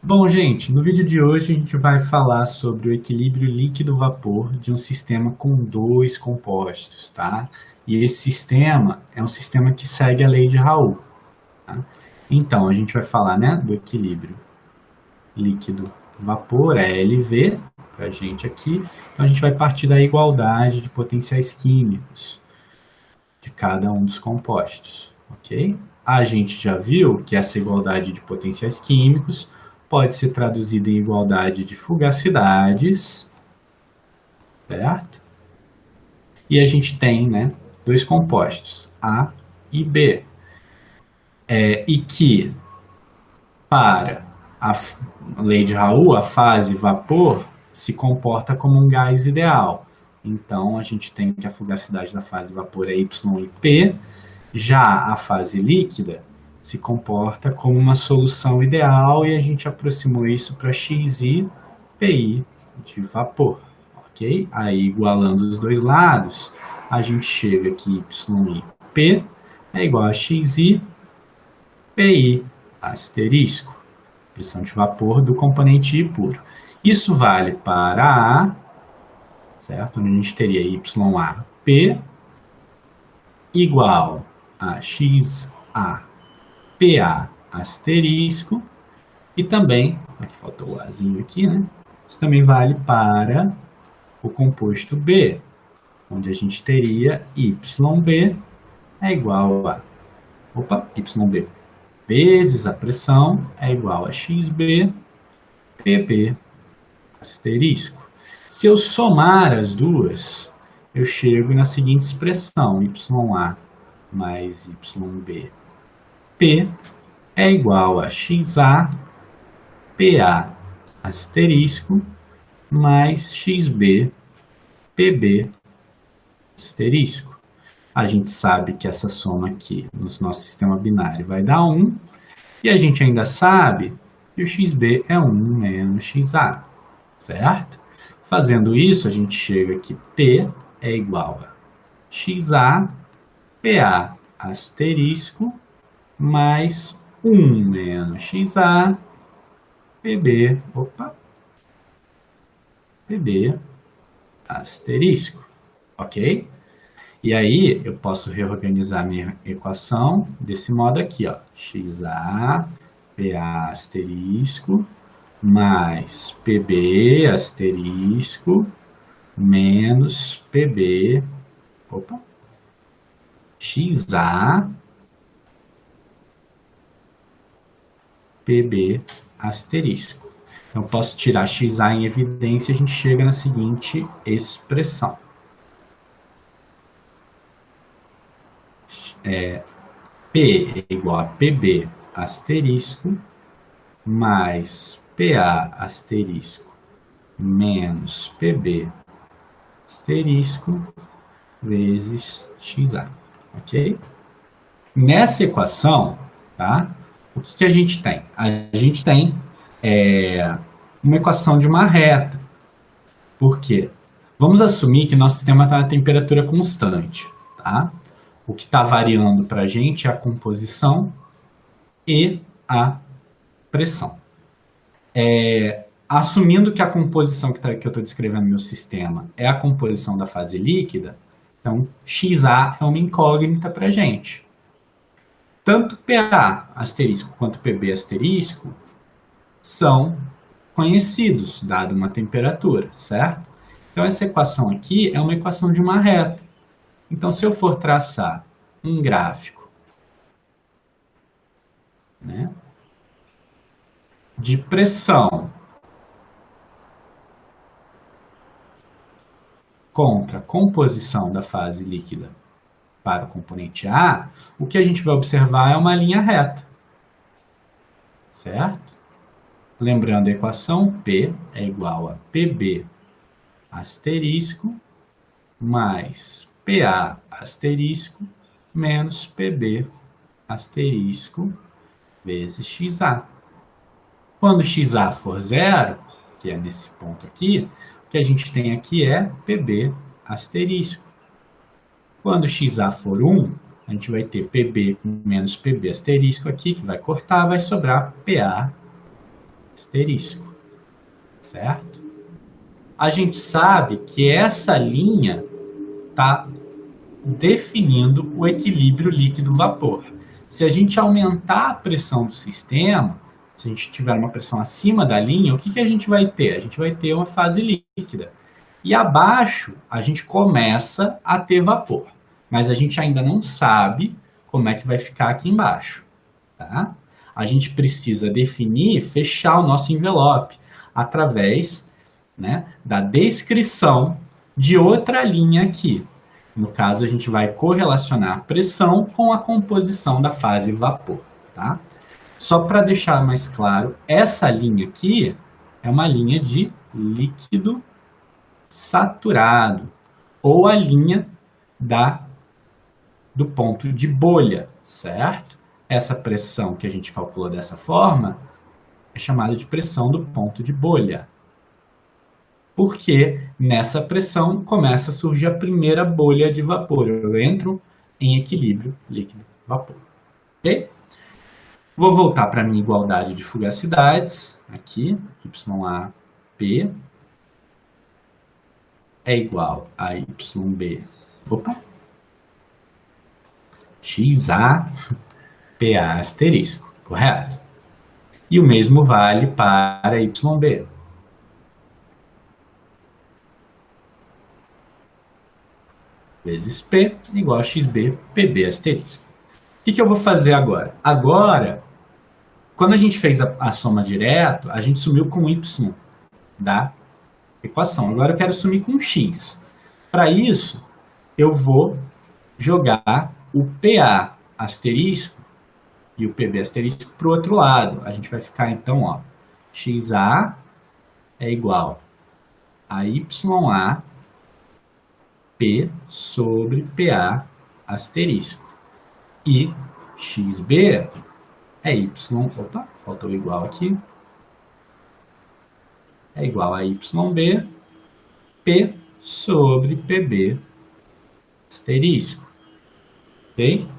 Bom, gente, no vídeo de hoje a gente vai falar sobre o equilíbrio líquido-vapor de um sistema com dois compostos, tá? E esse sistema é um sistema que segue a lei de Raoult, tá? Então, a gente vai falar, né, do equilíbrio líquido-vapor, LV, pra gente aqui. Então, a gente vai partir da igualdade de potenciais químicos de cada um dos compostos, ok? A gente já viu que essa igualdade de potenciais químicos pode ser traduzida em igualdade de fugacidades, certo? E a gente tem, né, dois compostos, A e B, e que para a lei de Raoult, a fase vapor se comporta como um gás ideal. Então a gente tem que a fugacidade da fase vapor é Y e P. Já a fase líquida se comporta como uma solução ideal e a gente aproximou isso para XI PI de vapor, ok? Aí, igualando os dois lados, a gente chega que YI P é igual a XI PI asterisco, pressão de vapor do componente I puro. Isso vale para A, certo? Onde a gente teria YAP igual a XAPA asterisco, e também, aqui faltou o Azinho aqui, né? Isso também vale para o composto B, onde a gente teria YB é igual a, YB vezes a pressão é igual a XB PB asterisco. Se eu somar as duas, eu chego na seguinte expressão, YA mais YB P é igual a XA PA asterisco mais XB PB asterisco. A gente sabe que essa soma aqui no nosso sistema binário vai dar 1, e a gente ainda sabe que o XB é 1 menos XA, certo? Fazendo isso, a gente chega que P é igual a XA PA asterisco mais 1 menos XA PB, PB asterisco, ok? E aí eu posso reorganizar minha equação desse modo aqui, ó, XA PA asterisco mais PB asterisco menos PB, XA PB asterisco. Então, eu posso tirar XA em evidência e a gente chega na seguinte expressão. P é igual a PB asterisco mais PA asterisco menos PB asterisco vezes XA, ok? Nessa equação, tá? O que a gente tem? A gente tem uma equação de uma reta. Por quê? Vamos assumir que nosso sistema está na temperatura constante, tá? O que está variando para a gente é a composição e a pressão. Assumindo que a composição que eu estou descrevendo no meu sistema é a composição da fase líquida, então XA é uma incógnita para a gente. Tanto PA asterisco quanto PB asterisco são conhecidos, dada uma temperatura, certo? Então essa equação aqui é uma equação de uma reta. Então se eu for traçar um gráfico, né, de pressão contra composição da fase líquida para o componente A, o que a gente vai observar é uma linha reta, certo? Lembrando a equação, P é igual a PB asterisco mais PA asterisco menos PB asterisco vezes XA. Quando XA for zero, que é nesse ponto aqui, o que a gente tem aqui é PB asterisco. Quando XA for 1, a gente vai ter PB menos PB asterisco aqui, que vai cortar, vai sobrar PA asterisco, certo? A gente sabe que essa linha está definindo o equilíbrio líquido-vapor. Se a gente aumentar a pressão do sistema, se a gente tiver uma pressão acima da linha, o que a gente vai ter? A gente vai ter uma fase líquida. E abaixo, a gente começa a ter vapor. Mas a gente ainda não sabe como é que vai ficar aqui embaixo. Tá? A gente precisa definir, fechar o nosso envelope através, né, da descrição de outra linha aqui. No caso, a gente vai correlacionar pressão com a composição da fase vapor. Tá? Só para deixar mais claro, essa linha aqui é uma linha de líquido saturado, ou a linha do ponto de bolha, certo? Essa pressão que a gente calculou dessa forma é chamada de pressão do ponto de bolha. Porque nessa pressão começa a surgir a primeira bolha de vapor. Eu entro em equilíbrio líquido-vapor. Ok? Vou voltar para a minha igualdade de fugacidades. Aqui, YAP é igual a YB. Opa! XA PA asterisco, correto? E o mesmo vale para YB. Vezes P igual a XB PB asterisco. O que eu vou fazer agora? Agora, quando a gente fez a soma direto, a gente sumiu com Y da equação. Agora eu quero sumir com X. Para isso, eu vou jogar o PA asterisco e o PB asterisco para o outro lado. A gente vai ficar, então, ó, XA é igual a YA P sobre PA asterisco. E XB é Y... Opa, faltou igual aqui. É igual a YB P sobre PB asterisco. Ok?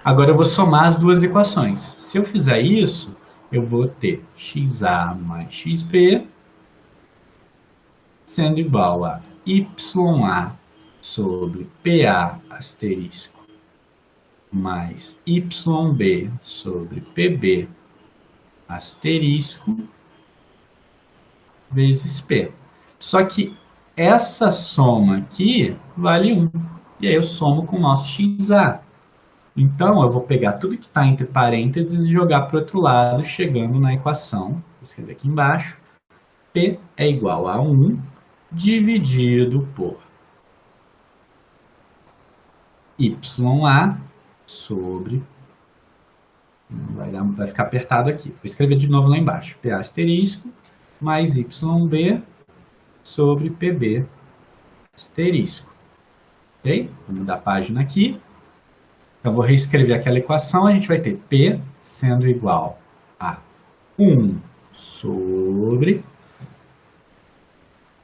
Agora eu vou somar as duas equações. Se eu fizer isso, eu vou ter XA mais XB sendo igual a YA sobre PA asterisco mais YB sobre PB asterisco vezes P. Só que essa soma aqui vale 1. E aí eu somo com o nosso XA. Então, eu vou pegar tudo que está entre parênteses e jogar para o outro lado, chegando na equação. Vou escrever aqui embaixo. P é igual a 1 dividido por YA sobre... Vai ficar apertado aqui. Vou escrever de novo lá embaixo. PA asterisco mais YB sobre PB asterisco. Ok? Vou mudar a página aqui. Eu vou reescrever aquela equação. A gente vai ter P sendo igual a 1 sobre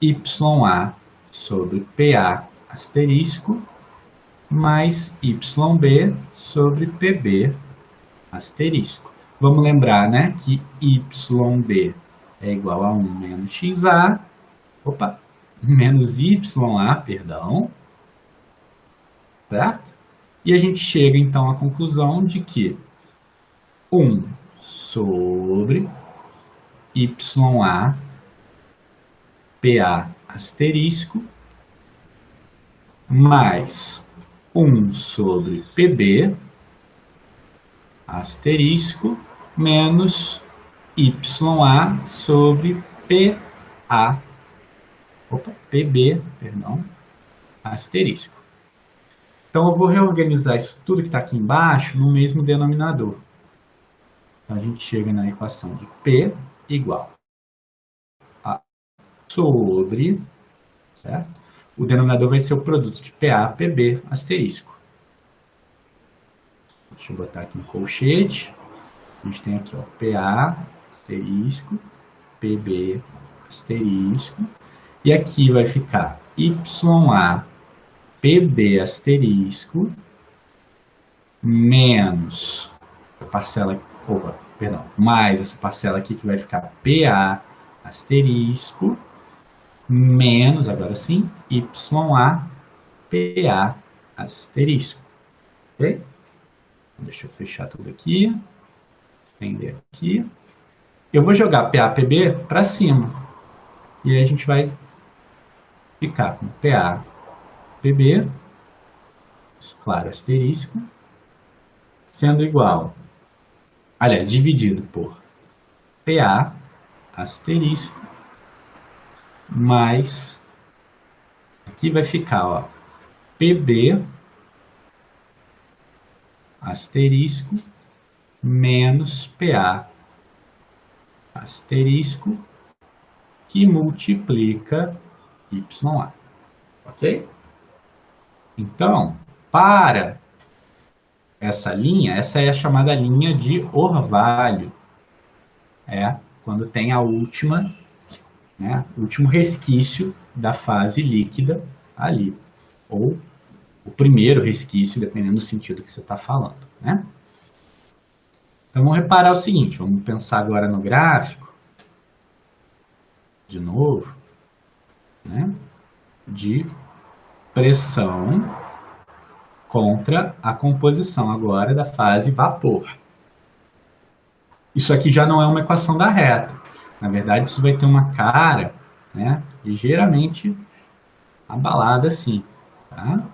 YA sobre PA asterisco mais YB sobre PB asterisco. Vamos lembrar, né, que YB é igual a 1 menos XA, menos YA, perdão, certo? E a gente chega, então, à conclusão de que 1 sobre YA PA asterisco mais 1 sobre PB asterisco menos YA sobre PB, perdão, asterisco. Então, eu vou reorganizar isso tudo que está aqui embaixo no mesmo denominador. Então, a gente chega na equação de P igual a sobre, certo? O denominador vai ser o produto de PA, PB, asterisco. Deixa eu botar aqui um colchete. A gente tem aqui, ó, PA, asterisco, PB, asterisco. E aqui vai ficar YA, PB, asterisco, menos, parcela, perdão, mais essa parcela aqui que vai ficar PA asterisco menos, agora sim, YA PA asterisco. Ok? Deixa eu fechar tudo aqui. Estender aqui. Eu vou jogar PA-PB para cima. E aí a gente vai ficar com PA-PB, claro, asterisco, sendo igual, aliás, dividido por PA asterisco mais, aqui vai ficar, ó, PB asterisco menos PA asterisco que multiplica YA. Ok? Então, para essa linha, essa é a chamada linha de orvalho. É quando tem a última, né, o último resquício da fase líquida ali. Ou o primeiro resquício, dependendo do sentido que você está falando. Né? Então, vamos reparar o seguinte, vamos pensar agora no gráfico, de novo, né, de pressão contra a composição agora da fase vapor. Isso aqui já não é uma equação da reta. Na verdade, isso vai ter uma cara, né, ligeiramente abalada assim. Tá?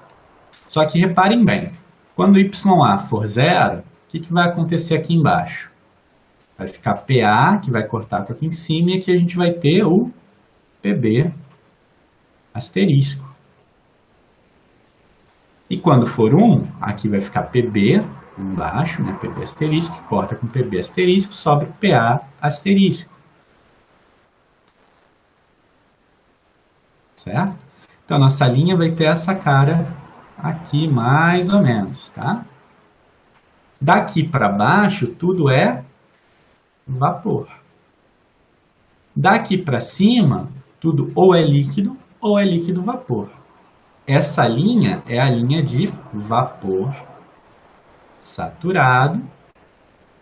Só que reparem bem, quando YA for zero, o que vai acontecer aqui embaixo? Vai ficar PA, que vai cortar com aqui em cima, e aqui a gente vai ter o PB asterisco. E quando for 1, aqui vai ficar PB embaixo, né, PB asterisco, que corta com PB asterisco, sobra PA asterisco. Certo? Então, nossa linha vai ter essa cara aqui, mais ou menos, tá? Daqui para baixo, tudo é vapor. Daqui para cima, tudo ou é líquido vapor. Essa linha é a linha de vapor saturado,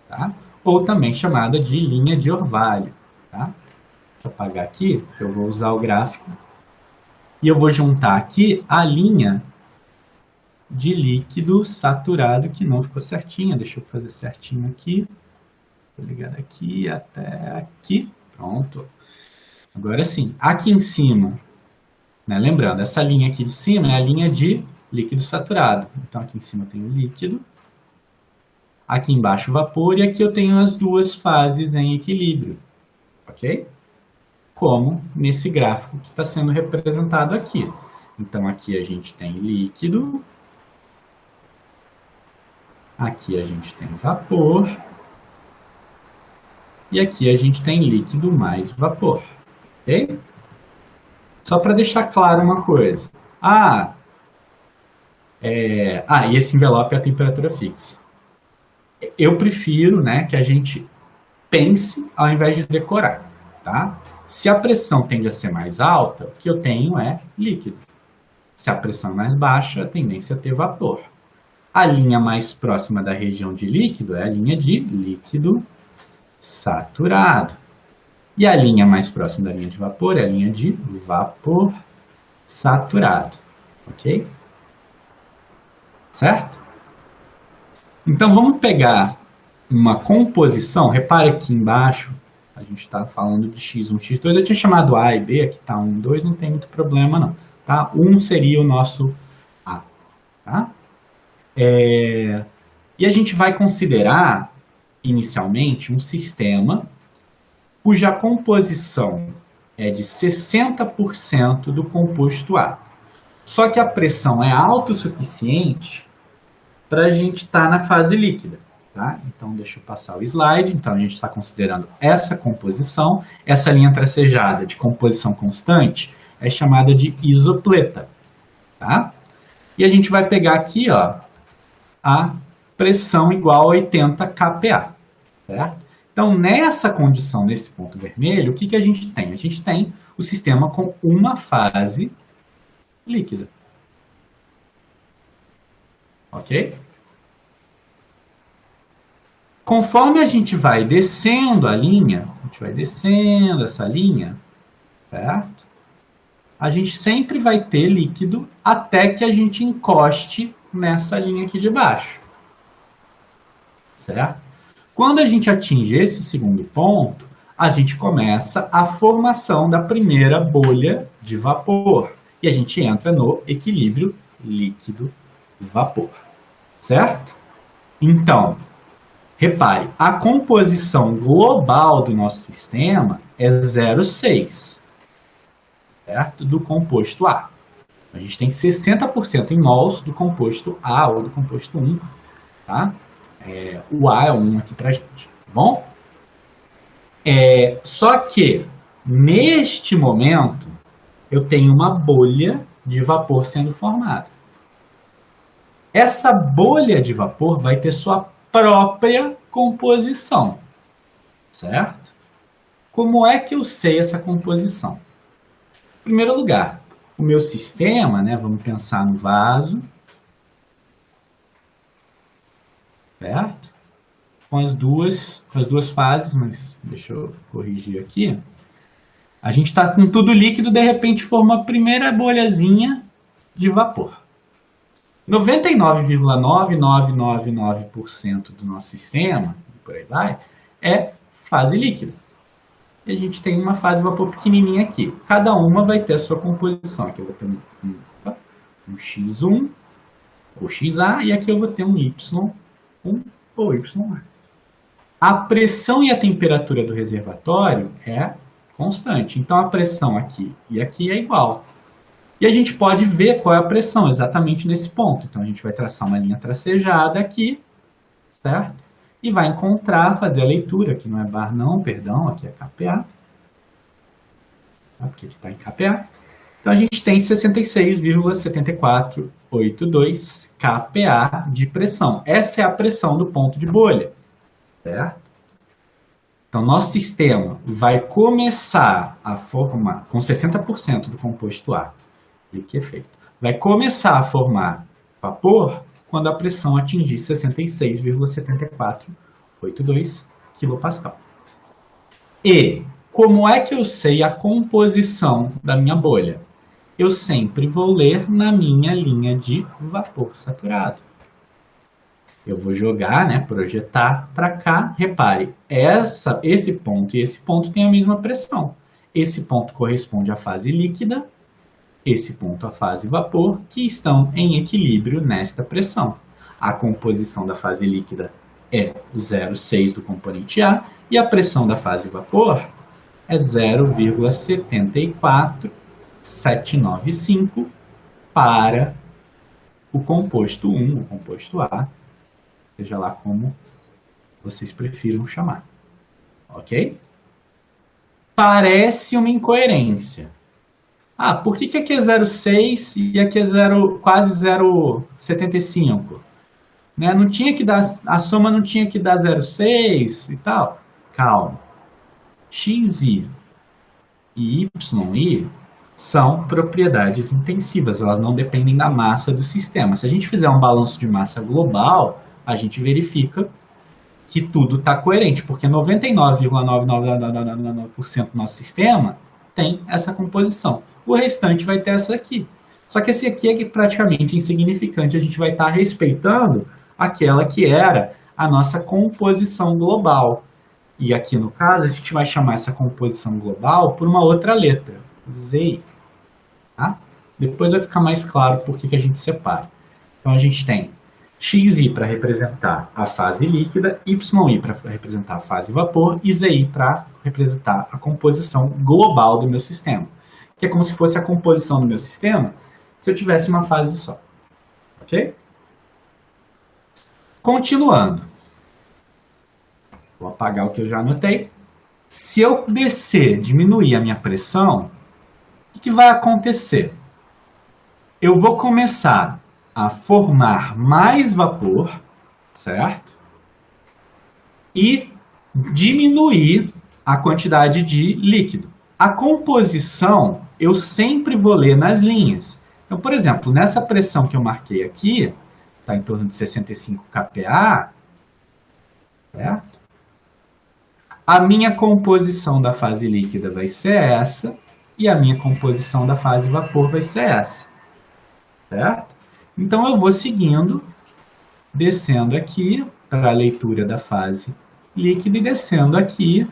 tá? Ou também chamada de linha de orvalho. Tá? Deixa eu apagar aqui, que eu vou usar o gráfico. E eu vou juntar aqui a linha de líquido saturado, que não ficou certinha. Deixa eu fazer certinho aqui. Vou ligar daqui até aqui. Pronto. Agora sim. Aqui em cima, né, lembrando, essa linha aqui de cima é a linha de líquido saturado. Então, aqui em cima eu tenho líquido. Aqui embaixo vapor. E aqui eu tenho as duas fases em equilíbrio. Ok? Como nesse gráfico que está sendo representado aqui. Então, aqui a gente tem líquido. Aqui a gente tem vapor. E aqui a gente tem líquido mais vapor. Ok? Só para deixar claro uma coisa. E esse envelope é a temperatura fixa. Eu prefiro, né, que a gente pense ao invés de decorar. Tá? Se a pressão tende a ser mais alta, o que eu tenho é líquido. Se a pressão é mais baixa, a tendência é ter vapor. A linha mais próxima da região de líquido é a linha de líquido saturado. E a linha mais próxima da linha de vapor é a linha de vapor saturado. Ok? Certo? Então, vamos pegar uma composição. Repare aqui embaixo, a gente está falando de x1, x2. Eu tinha chamado A e B, aqui está 1, 2, não tem muito problema não. Tá? 1 seria o nosso A. Tá? E a gente vai considerar, inicialmente, um sistema cuja composição é de 60% do composto A. Só que a pressão é alta o suficiente para a gente estar na fase líquida. Tá? Então, deixa eu passar o slide. Então, a gente está considerando essa composição. Essa linha tracejada de composição constante é chamada de isopleta. Tá? E a gente vai pegar aqui, ó, a pressão igual a 80 kPa. Certo? Então, nessa condição, nesse ponto vermelho, o que a gente tem? A gente tem o sistema com uma fase líquida. Ok? Conforme a gente vai descendo a linha, a gente vai descendo essa linha, certo? A gente sempre vai ter líquido até que a gente encoste nessa linha aqui de baixo, certo? Quando a gente atinge esse segundo ponto, a gente começa a formação da primeira bolha de vapor e a gente entra no equilíbrio líquido-vapor, certo? Então, repare, a composição global do nosso sistema é 0,6, certo? Do composto A. A gente tem 60% em mols do composto A ou do composto 1, tá? O A é o 1 aqui pra gente, tá bom? Só que, neste momento, eu tenho uma bolha de vapor sendo formada. Essa bolha de vapor vai ter sua própria composição, certo? Como é que eu sei essa composição? Em primeiro lugar, o meu sistema, né, vamos pensar no vaso, certo? Com as duas fases, mas deixa eu corrigir aqui. A gente está com tudo líquido, de repente forma a primeira bolhazinha de vapor. 99,9999% do nosso sistema, por aí vai, é fase líquida. E a gente tem uma fase vapor pequenininha aqui. Cada uma vai ter a sua composição. Aqui eu vou ter um X1 ou XA e aqui eu vou ter um Y1 ou YA. A pressão e a temperatura do reservatório é constante. Então a pressão aqui e aqui é igual. E a gente pode ver qual é a pressão exatamente nesse ponto. Então a gente vai traçar uma linha tracejada aqui, certo? E vai encontrar, fazer a leitura. Aqui não é bar não, perdão, aqui é KPA. Tá? Porque aqui está em KPA. Então a gente tem 66,7482 KPA de pressão. Essa é a pressão do ponto de bolha, certo? Então nosso sistema vai começar a formar, com 60% do composto A, liquefeito, vai começar a formar vapor quando a pressão atingir 66,7482 kPa. E como é que eu sei a composição da minha bolha? Eu sempre vou ler na minha linha de vapor saturado. Eu vou jogar, né, projetar para cá. Repare, esse ponto e esse ponto têm a mesma pressão. Esse ponto corresponde à fase líquida, esse ponto à fase vapor, que estão em equilíbrio nesta pressão. A composição da fase líquida é 0,6 do componente A e a pressão da fase vapor é 0,74795 para o composto 1, o composto A, seja lá como vocês prefiram chamar. Ok? Parece uma incoerência. Ah, por que aqui é 0,6 e aqui é quase 0,75? Né? Não tinha que dar, a soma não tinha que dar 0,6 e tal? Calma. XI e YI são propriedades intensivas, elas não dependem da massa do sistema. Se a gente fizer um balanço de massa global, a gente verifica que tudo está coerente, porque 99,9999% do nosso sistema tem essa composição. O restante vai ter essa aqui. Só que esse aqui é praticamente insignificante, a gente vai estar respeitando aquela que era a nossa composição global. E aqui no caso, a gente vai chamar essa composição global por uma outra letra, Z. Tá? Depois vai ficar mais claro por que a gente separa. Então a gente tem XI para representar a fase líquida, YI para representar a fase vapor e ZI para representar a composição global do meu sistema. Que é como se fosse a composição do meu sistema se eu tivesse uma fase só. Ok? Continuando. Vou apagar o que eu já anotei. Se eu descer, diminuir a minha pressão, o que vai acontecer? Eu vou começar a formar mais vapor, certo? E diminuir a quantidade de líquido. A composição eu sempre vou ler nas linhas. Então, por exemplo, nessa pressão que eu marquei aqui, está em torno de 65 kPa, certo? A minha composição da fase líquida vai ser essa, e a minha composição da fase vapor vai ser essa, certo? Então eu vou seguindo, descendo aqui para a leitura da fase líquida e descendo aqui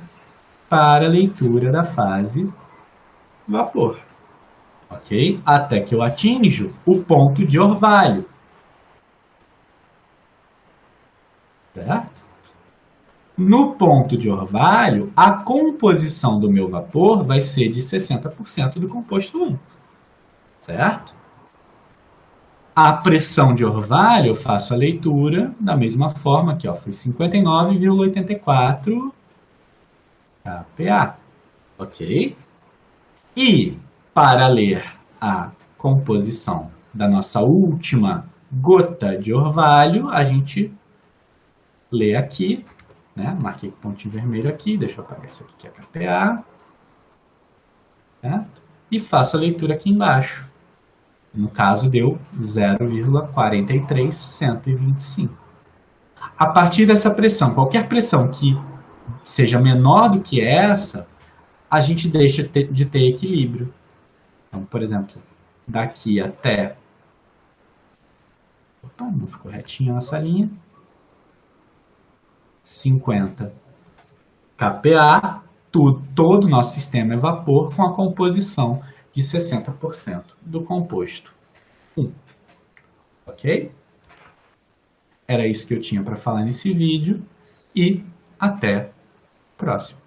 para a leitura da fase vapor, ok? Até que eu atinjo o ponto de orvalho, certo? No ponto de orvalho, a composição do meu vapor vai ser de 60% do composto 1, certo? A pressão de orvalho, eu faço a leitura da mesma forma aqui, ó, foi 59,84 kPa, ok? E para ler a composição da nossa última gota de orvalho, a gente lê aqui, né? Marquei com pontinho vermelho aqui, deixa eu apagar isso aqui que é kPa, certo? E faço a leitura aqui embaixo. No caso, deu 0,43125. A partir dessa pressão, qualquer pressão que seja menor do que essa, a gente deixa de ter equilíbrio. Então, por exemplo, daqui até... Opa, não ficou retinha essa linha. 50 kPa, todo o nosso sistema é vapor com a composição de 60% do composto 1. Ok? Era isso que eu tinha para falar nesse vídeo e até o próximo.